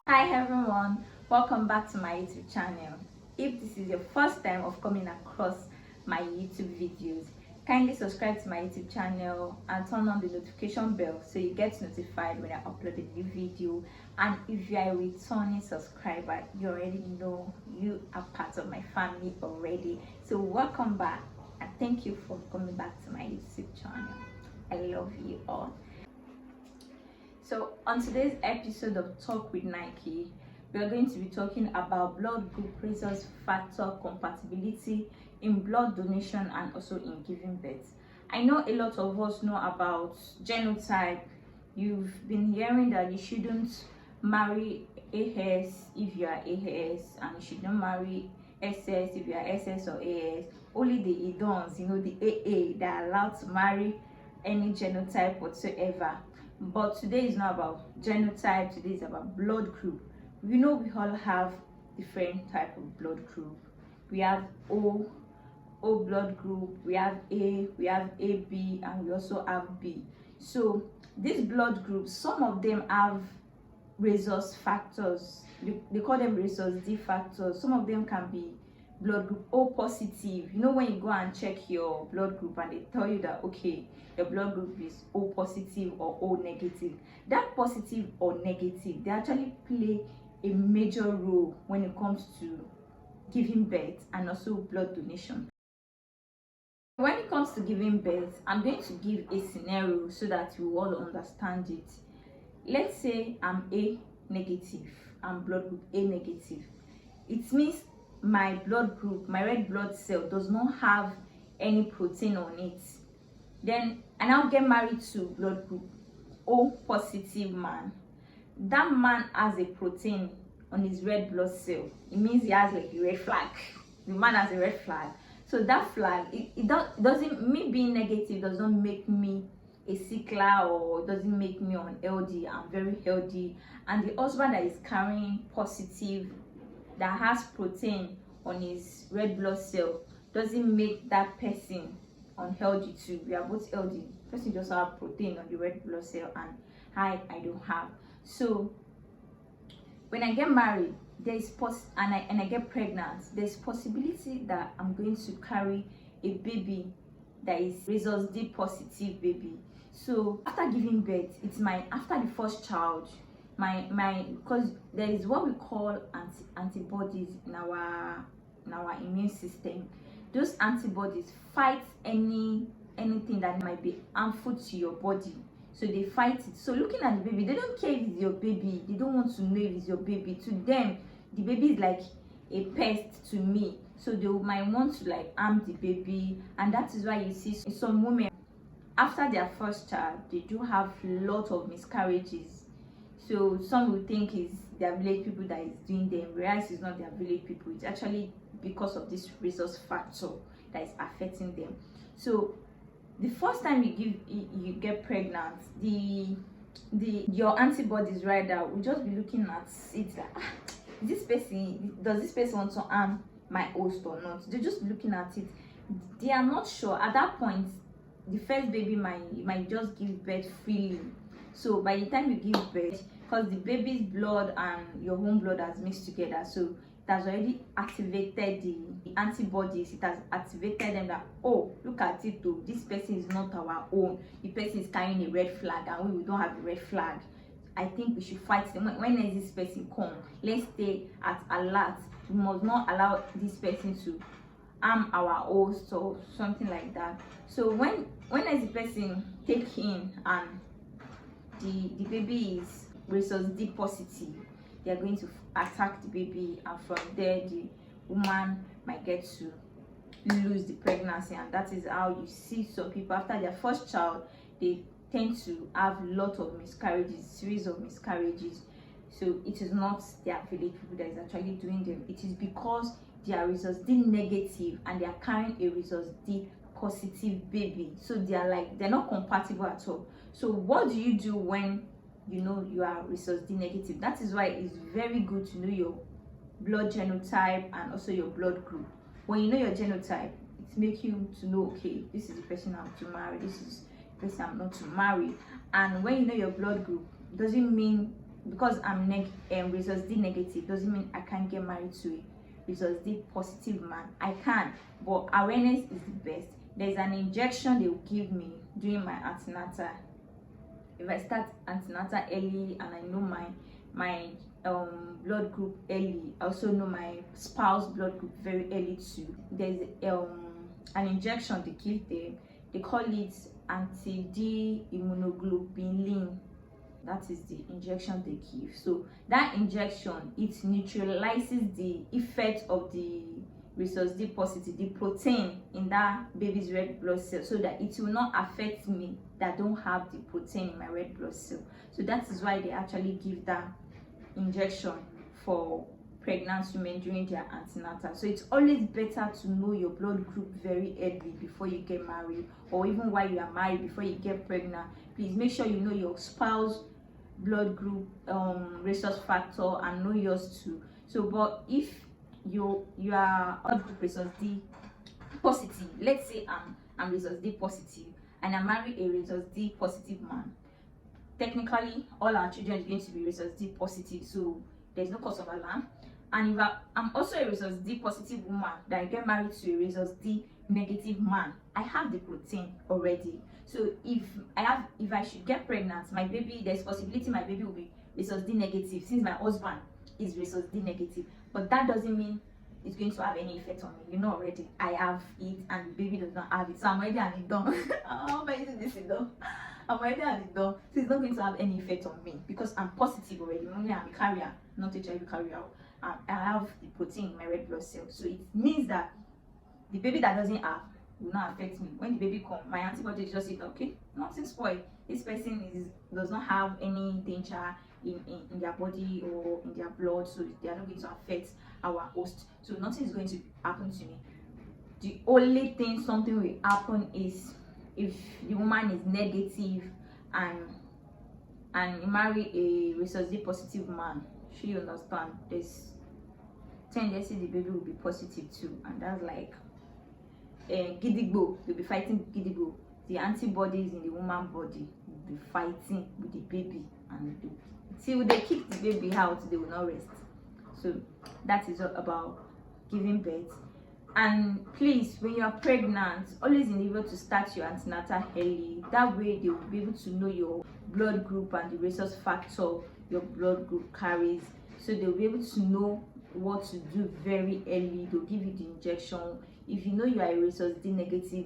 Hi everyone, welcome back to my YouTube channel. If this is your first time of coming across my YouTube videos, kindly subscribe to my YouTube channel and turn on the notification bell so you get notified when I upload a new video. And if you are a returning subscriber, you already know you are part of my family already. So welcome back and thank you for coming back to my YouTube channel. I love you all. So on today's episode of Talk with Nike, we are going to be talking about blood group rhesus factor compatibility in blood donation and also in giving birth. I know a lot of us know about genotype. You've been hearing that you shouldn't marry AS if you are AS, and you should not marry SS if you are SS or AS. Only the Idons, the AA, that are allowed to marry any genotype whatsoever. But today is not about genotype, today is about blood group. We know we all have different type of blood group. We have O blood group, we have A, we have AB, and we also have B. So these blood groups, some of them have rhesus factors. They call them rhesus D factors. Some of them can be blood group O positive. When you go and check your blood group and they tell you that okay, your blood group is O positive or O negative, that positive or negative, they actually play a major role when it comes to giving birth and also blood donation. When it comes to giving birth, I'm going to give a scenario so that you all understand it. Let's say I'm A negative, I'm blood group A negative. It means my blood group, my red blood cell, does not have any protein on it. Then I now get married to blood group O positive man. That man has a protein on his red blood cell. It means he has like a red flag. The man has a red flag. So that flag, it doesn't, me being negative does not make me a sickler or doesn't make me unhealthy. I'm very healthy. And the husband that is carrying positive, that has protein on his red blood cell, doesn't make that person unhealthy too. We are both healthy. The person just have protein on the red blood cell and I don't have. So when I get married, there's and I get pregnant, there's possibility that I'm going to carry a baby that is rhesus D positive baby. So after giving birth, it's after the first child, because there is what we call antibodies in our immune system. Those antibodies fight anything that might be harmful to your body. So they fight it. So looking at the baby, they don't care if it's your baby. They don't want to know if it's your baby. To them, the baby is like a pest to me. So they might want to harm the baby. And that is why you see some women, after their first child, they do have a lot of miscarriages. So some will think it's their village people that is doing them, whereas it's not their village people. It's actually because of this rhesus factor that is affecting them. So the first time you get pregnant, your antibodies right now will just be looking at it like, does this person want to harm my host or not? They're just looking at it. They are not sure. At that point, the first baby might just give birth freely. So by the time you give birth, because the baby's blood and your own blood has mixed together, so it has already activated the antibodies. It has activated them that, oh, look at it though, this person is not our own. The person is carrying a red flag and we don't have a red flag. I think we should fight them. When is this person come? Let's stay at alert. We must not allow this person to harm our host or something like that. So when is the person take in and the baby is rhesus D positive, they are going to attack the baby, and from there the woman might get to lose the pregnancy. And that is how you see some people after their first child, they tend to have a lot of miscarriages, series of miscarriages. So it is not their village people that is actually doing them. It is because they are rhesus D negative and they are carrying a rhesus D positive baby. So they're not compatible at all. So what do you do when you are rhesus D negative? That is why it's very good to know your blood genotype and also your blood group. When you know your genotype, it makes you to know, okay, this is the person I'm to marry, this is the person I'm not to marry. And when you know your blood group, doesn't mean because I'm Rhesus D negative doesn't mean I can't get married to a Rhesus D positive man. I can, but awareness is the best. There's an injection they will give me during my antenatal. If I start antenatal early and I know my blood group early, I also know my spouse blood group very early too. There's an injection they give them. They call it anti-D immunoglobulin. That is the injection they give. So that injection, it neutralizes the effect of the Rhesus D positive, the protein in that baby's red blood cell, so that it will not affect me that don't have the protein in my red blood cell. So that is why they actually give that injection for pregnant women during their antenatal. So it's always better to know your blood group very early before you get married, or even while you are married before you get pregnant. Please make sure you know your spouse blood group rhesus factor and know yours too. So but if you are blood group Rhesus D positive, let's say I'm Rhesus D positive and I marry a Rhesus D positive man, technically all our children are going to be Rhesus D positive, so there's no cause of alarm. And if I'm also a Rhesus D positive woman that I get married to a Rhesus D negative man, I have the protein already. So if I should get pregnant, my baby, there's possibility my baby will be Rhesus D negative, since my husband is Rhesus D negative. But that doesn't mean it's going to have any effect on me. You know already I have it and the baby does not have it, so I'm already an done. How am I using this though? I'm already an done, so it's not going to have any effect on me because I'm positive already. Only I'm a carrier, not a HIV carrier. I have the protein in my red blood cell, so it means that the baby that doesn't have will not affect me. When the baby comes, my antibody is just okay, nothing spoiled. This person does not have any danger in their body or in their blood, so they are not going to affect our host. So nothing is going to happen to me. The only thing something will happen is if the woman is negative and you marry a Rhesus D positive man. She understand there's tendency the baby will be positive too, and that's like gidigbo. They'll be fighting gidigbo. The antibodies in the woman body will be fighting with the baby, and till they kick the baby out, they will not rest. So that is all about giving birth. And please, when you are pregnant, always endeavor to start your antenatal early. That way they will be able to know your blood group and the rhesus factor your blood group carries, so they'll be able to know what to do very early. They'll give you the injection. If you know you are a Rhesus D negative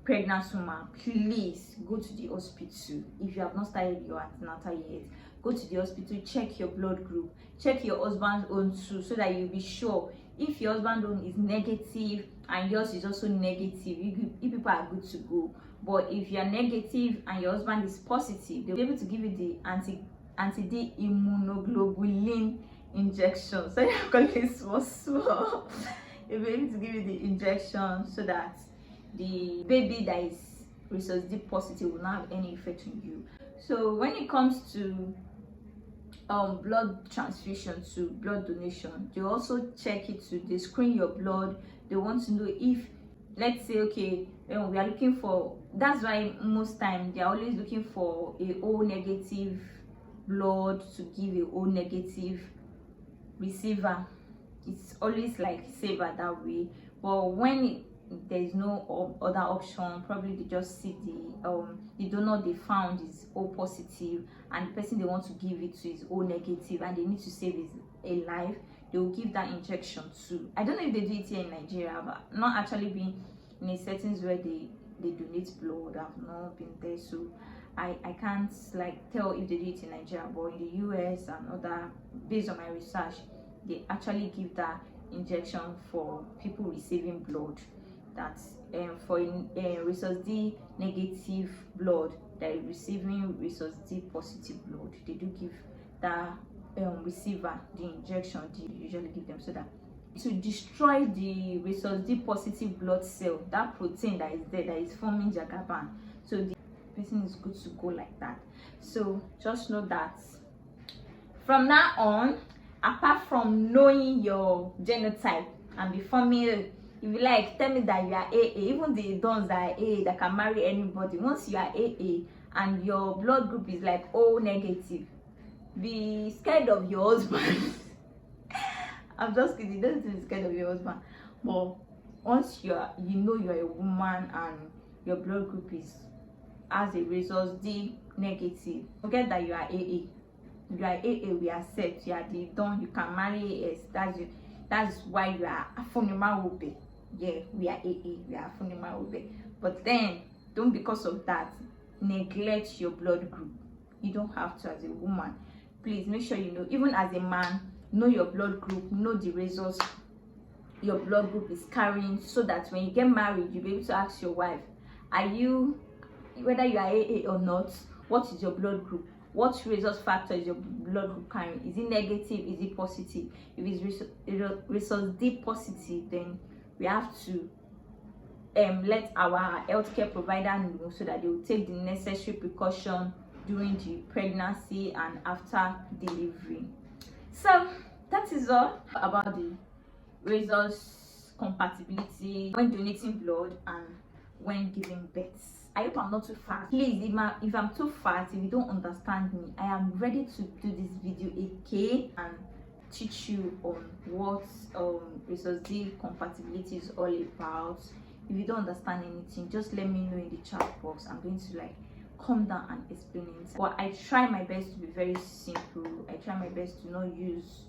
pregnant woman, please go to the hospital. If you have not started your antenatal yet, go to the hospital, check your blood group, check your husband's own too, so that you'll be sure. If your husband's own is negative and yours is also negative, you people are good to go. But if you are negative and your husband is positive, they'll be able to give you the anti-D immunoglobulin injection. So I'm calling it small. They'll be able to give you the injection so that the baby that is Rhesus D positive will not have any effect on you. So when it comes to blood transfusion to blood donation, they also check it too. They screen your blood. They want to know if, let's say, okay, we are looking for, that's why most time they are always looking for a O negative blood to give a O negative receiver. It's always like safer that way. But when there is no other option, probably they just see the donor they found is O positive and the person they want to give it to is O negative and they need to save his life, they will give that injection too. I don't know if they do it here in Nigeria, but not actually been in a settings where they donate blood. I've not been there, so I can't like tell if they do it in Nigeria. But in the US and other, based on my research, they actually give that injection for people receiving blood. That's for Rhesus D negative blood that is receiving Rhesus D positive blood. They do give that receiver the injection. They usually give them so that to destroy the Rhesus D positive blood cell, that protein that is there that is forming jagaban. So the person is good to go like that. So just know that from now on, apart from knowing your genotype and be forming, if you like, tell me that you are AA. Even the dons that are AA that can marry anybody, once you are AA and your blood group is like O negative, be scared of your husband. I'm just kidding, don't be scared of your husband. But once you know you're a woman and your blood group is as a result D negative, forget that you are AA. You are AA, we accept. You are the don, you can marry AS. That's why you are Afunima Obe. Yeah, we are AA, we are Afunima Obe. But then don't, because of that, neglect your blood group. You don't have to. As a woman, please make sure you know. Even as a man, know your blood group, know the results your blood group is carrying, so that when you get married, you'll be able to ask your wife, are you, whether you are AA or not, what is your blood group? What results factor is your blood group carrying? Is it negative? Is it positive? If it's resource D positive, then we have to let our healthcare provider know, so that they will take the necessary precaution during the pregnancy and after delivery. So that is all about the Rhesus compatibility when donating blood and when giving birth. I hope I'm not too fast. Please, if I'm too fast, if you don't understand me, I am ready to do this video again and teach you on what Rhesus D compatibility is all about. If you don't understand anything, just let me know in the chat box. I'm going to come down and explain it. But I try my best to be very simple. I try my best to not use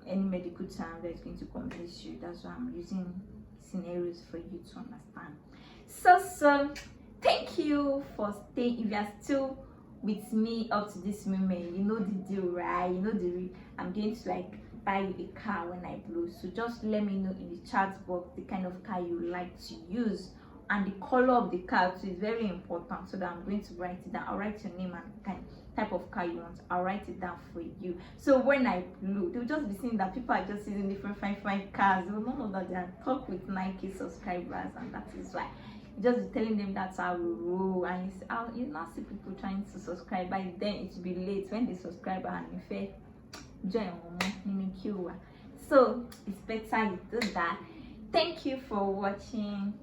any medical term that is going to confuse you. That's why I'm using scenarios for you to understand. So thank you for staying. If you are still with me up to this moment, you know the deal, right? You know I'm going to buy you a car when I blow. So just let me know in the chat box the kind of car you like to use, and the color of the car too is very important, so that I'm going to write it down. I'll write your name and kind type of car you want. I'll write it down for you. So when I blow, they'll just be seeing that people are just using different fine cars. They will not know that they are talk with Nike subscribers, and that is why just be telling them that's how we roll. And you not see people trying to subscribe. By then it will be late when they subscribe and in fact join so it's better you do that. Thank you for watching.